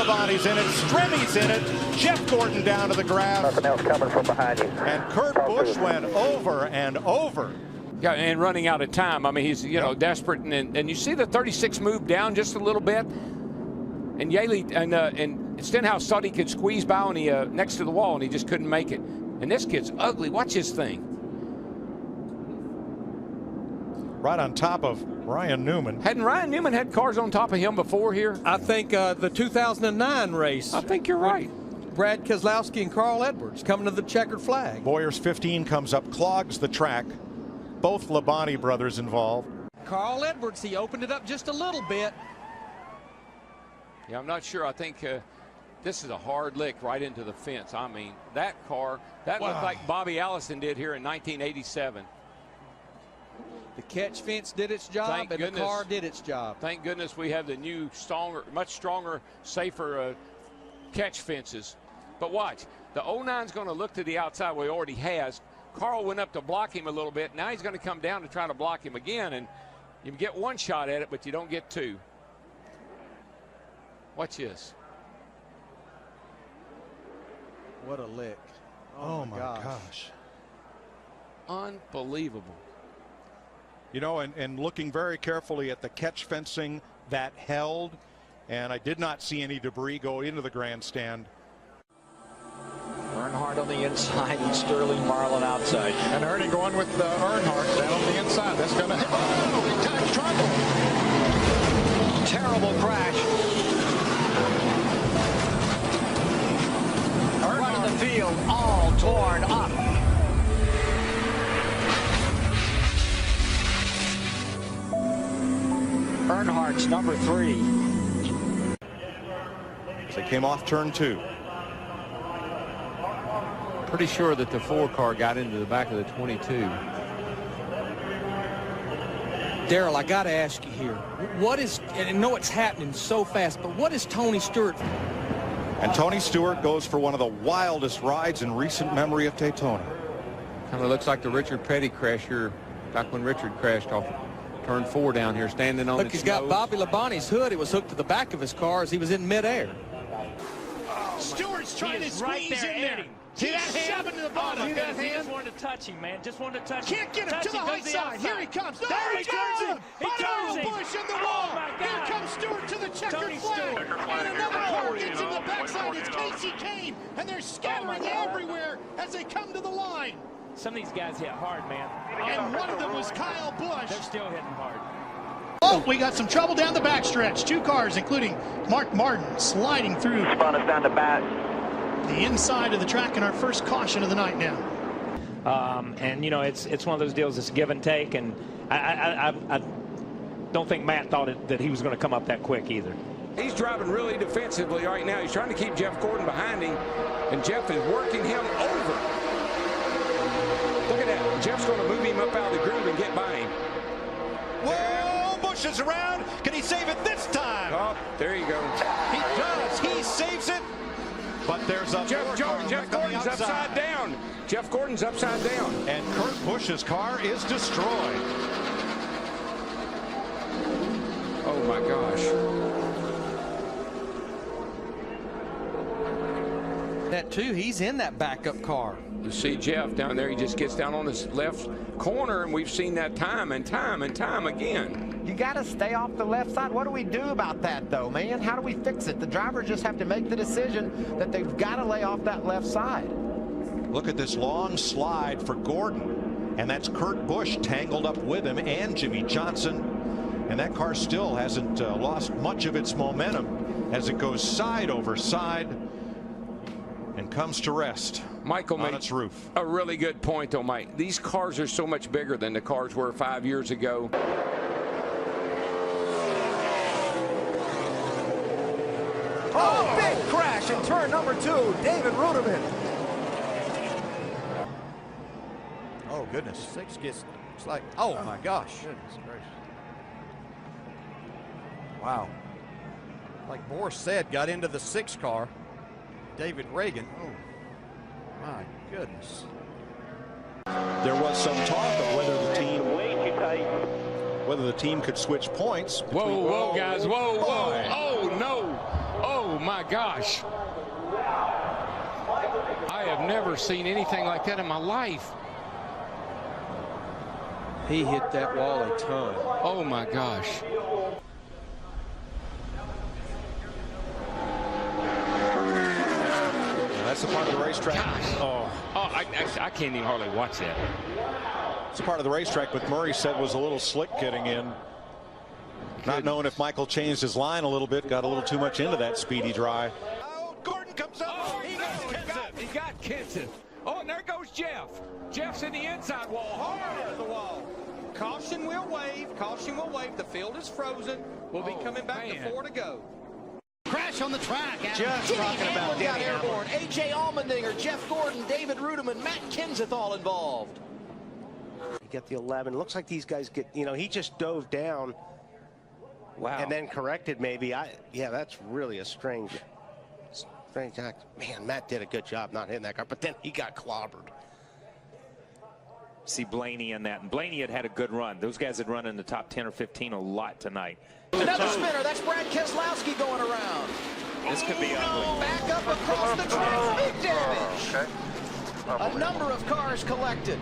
Labonte's in it. Stremmy's in it. Jeff Gordon down to the ground. Nothing else coming from behind you. And Kurt Busch went over and over. Yeah, and running out of time. I mean, he's, you know, desperate. And you see the 36 move down just a little bit. And Yaley and Stenhouse thought he could squeeze by on the next to the wall, and he just couldn't make it. And this kid's ugly. Watch his thing. Right on top of Ryan Newman. Hadn't Ryan Newman had cars on top of him before here? I think the 2009 race. I think you're right. Brad Keselowski and Carl Edwards coming to the checkered flag. Boyer's 15 comes up, clogs the track. Both Labonte brothers involved. Carl Edwards, he opened it up just a little bit. Yeah, I'm not sure. I think this is a hard lick right into the fence. I mean, that car, that looked like Bobby Allison did here in 1987. The catch fence did its job, and the car did its job. Thank goodness we have the new, stronger, much stronger, safer catch fences. But watch, the 09's going to look to the outside where he already has. Carl went up to block him a little bit. Now he's going to come down to try to block him again, and you get one shot at it, but you don't get two. Watch this. What a lick. Oh my gosh. Unbelievable. You know, and looking very carefully at the catch fencing that held, and I did not see any debris go into the grandstand. Earnhardt on the inside and Sterling Marlin outside. And Ernie going with Earnhardt down on the inside. That's going to hit. Oh, big time trouble. Terrible crash. Front of the field all torn up. Earnhardt's number 3. As they came off turn 2. Pretty sure that the 4 car got into the back of the 22. Darrell, I got to ask you here. What is, and I know it's happening so fast, but what is Tony Stewart? And Tony Stewart goes for one of the wildest rides in recent memory of Daytona. Kind of looks like the Richard Petty crash here, back when Richard crashed off turn 4 down here, standing on the Look, he's got Bobby Labonte's hood. It was hooked to the back of his car as he was in midair. Stewart's trying to squeeze in there. See that hand? Shoving to the bottom. See that hand? He just wanted to touch him, man. Just wanted to touch him. Can't get him to the high side. Here he comes. There he turns goes. him. He turns him. Busch in the Oh, wall. my God. Here comes Stewart to the checkered flag. And another car gets in the backside. It's Casey Kane. And they're scattering everywhere as they come to the line. Some of these guys hit hard, man. And one of them was Kyle Busch. They're still hitting hard. Oh, we got some trouble down the backstretch. 2 cars, including Mark Martin, sliding through. Spun us down to bat. The inside of the track in our first caution of the night now. And, you know, it's one of those deals that's give and take. And I don't think Matt thought that he was going to come up that quick either. He's driving really defensively right now. He's trying to keep Jeff Gordon behind him, and Jeff is working him over. Look at that. Jeff's going to move him up out of the groove and get by him. Whoa, Busch is around. Can he save it this time? Oh, there you go. He does. He saves it. But there's a Jeff Gordon's upside down. Jeff Gordon's upside down. And Kurt Busch's car is destroyed. Oh, my gosh. That, too, he's in that backup car. You see Jeff down there. He just gets down on his left corner, and we've seen that time and time and time again. You got to stay off the left side. What do we do about that, though, man? How do we fix it? The drivers just have to make the decision that they've got to lay off that left side. Look at this long slide for Gordon. And that's Kurt Busch tangled up with him and Jimmy Johnson. And that car still hasn't lost much of its momentum as it goes side over side and comes to rest. Michael on made its roof. A really good point, though, Mike. These cars are so much bigger than the cars were 5 years ago. Oh, big crash in turn number 2. David Ruderman. Oh, goodness. 6 gets, it's like, oh, my gosh. Goodness gracious. Wow. Like Boris said, got into the 6 car. David Reagan. Oh, my goodness. There was some talk of whether the team could switch points. Whoa, guys. Whoa. Oh, no. Oh, my gosh. I have never seen anything like that in my life. He hit that wall a ton. Oh, my gosh. That's a part of the racetrack. Oh, I can't even hardly watch that. It's a part of the racetrack, but Murray said was a little slick getting in. Not knowing if Michael changed his line a little bit, got a little too much into that speedy dry. Oh, Gordon comes up. Oh, he got Kenseth. Oh, and there goes Jeff. Jeff's in the inside wall, hard to the wall. Caution will wave. Caution will wave. The field is frozen. We'll be coming back to 4 to go. Crash on the track. Just talking about Danny airborne. A.J. Allmendinger, Jeff Gordon, David Ruderman, Matt Kenseth all involved. You get the 11. Looks like these guys get, you know, he just dove down. Wow. And then corrected maybe. Yeah, that's really a strange act. Man, Matt did a good job not hitting that car, but then he got clobbered. See Blaney in that, and Blaney had a good run. Those guys had run in the top 10 or 15 a lot tonight. Another spinner. That's Brad Keselowski going around. This could be ugly. Back up across the track. Big damage. A number of cars collected.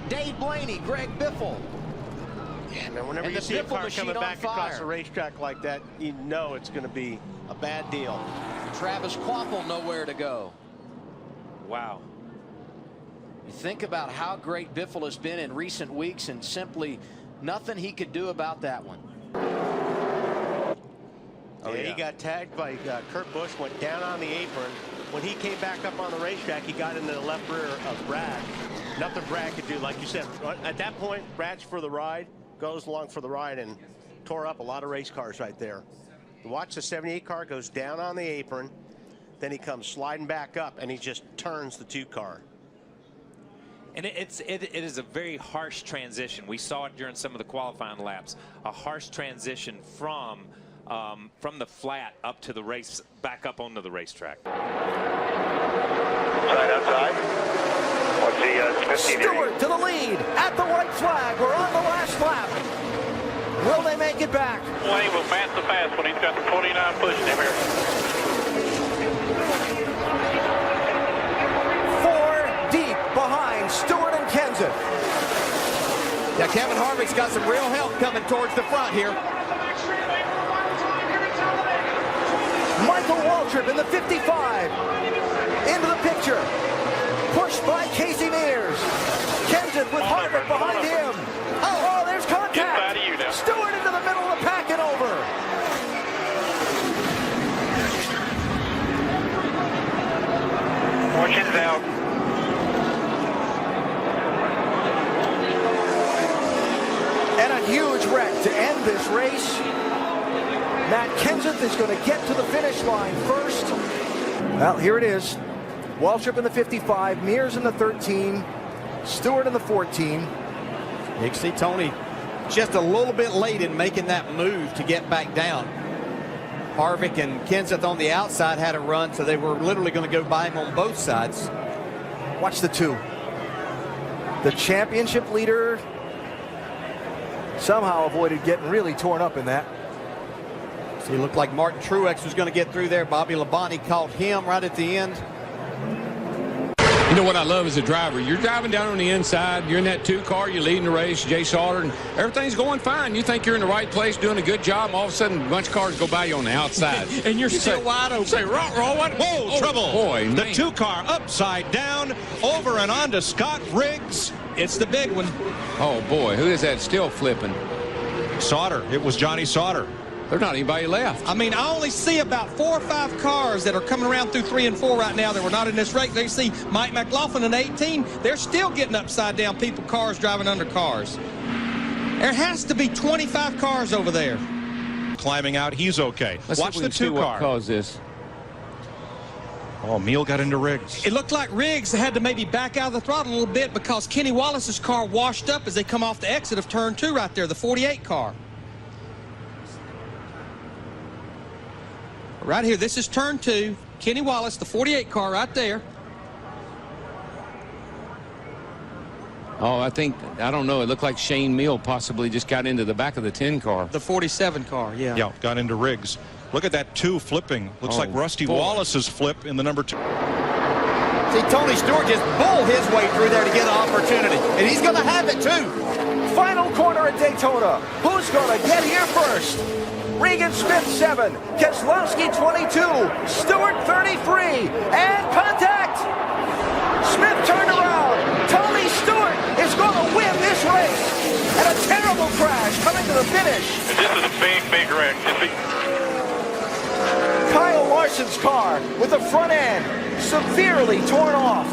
Dave Blaney, Greg Biffle. Yeah, man, whenever you see a car coming back across the racetrack like that, you know it's going to be a bad deal. Travis Kvapil nowhere to go. Wow. You think about how great Biffle has been in recent weeks, and simply nothing he could do about that one. Oh, yeah, he got tagged by Kurt Busch, went down on the apron. When he came back up on the racetrack, he got into the left rear of Brad. Nothing Brad could do, like you said. At that point, Brad's for the ride, goes along for the ride, and tore up a lot of race cars right there. Watch the 78 car goes down on the apron, then he comes sliding back up, and he just turns the 2 car. And it is a very harsh transition. We saw it during some of the qualifying laps. A harsh transition from the flat up to the race, back up onto the racetrack. Outside. Stewart to the lead at the white flag. We're on the last lap. Will they make it back? Wayne will pass the fast when he's got the 49 pushing him here. 4 deep behind Stewart and Kenseth. Yeah, Kevin Harvick's got some real help coming towards the front here. Michael Waltrip in the 55. Into the picture. Pushed by Casey Mears. Kenseth with Harvick behind him. Oh, there's contact. Stewart into the middle of the pack and over. Fortune's out. And a huge wreck to end this race. Matt Kenseth is going to get to the finish line first. Well, here it is. Waltrip in the 55, Mears in the 13, Stewart in the 14. You can see Tony just a little bit late in making that move to get back down. Harvick and Kenseth on the outside had a run, so they were literally going to go by him on both sides. Watch the 2. The championship leader somehow avoided getting really torn up in that. So it looked like Martin Truex was going to get through there. Bobby Labonte caught him right at the end. You know what I love as a driver? You're driving down on the inside. You're in that 2 car. You're leading the race. Jay Sauter, and everything's going fine. You think you're in the right place, doing a good job. And all of a sudden, a bunch of cars go by you on the outside. And you're still wide open. Say, roll, what? Whoa, trouble. Boy, the man. 2 car upside down, over and on to Scott Riggs. It's the big one. Oh, boy. Who is that still flipping? Sauter. It was Johnny Sauter. There's not anybody left. I mean, I only see about 4 or 5 cars that are coming around through 3 and 4 right now that were not in this race. They see Mike McLaughlin in 18. They're still getting upside down people, cars driving under cars. There has to be 25 cars over there. Climbing out, he's okay. Watch the 2 car. What caused this? Oh, Meal got into Riggs. It looked like Riggs had to maybe back out of the throttle a little bit because Kenny Wallace's car washed up as they come off the exit of turn 2 right there, the 48 car. Right here, this is turn 2. Kenny Wallace, the 48 car right there. Oh, I don't know. It looked like Shane Meal possibly just got into the back of the 10 car. The 47 car, yeah. Yeah, got into Riggs. Look at that 2 flipping. Looks like Rusty Wallace's flip in the number 2. See, Tony Stewart just bulled his way through there to get an opportunity, and he's going to have it too. Final corner at Daytona. Who's going to get here first? Regan Smith 7, Keselowski 22, Stewart 33, and contact. Smith turned around. Tony Stewart is going to win this race. And a terrible crash coming to the finish. This is a big wreck. Kyle Larson's car with the front end severely torn off.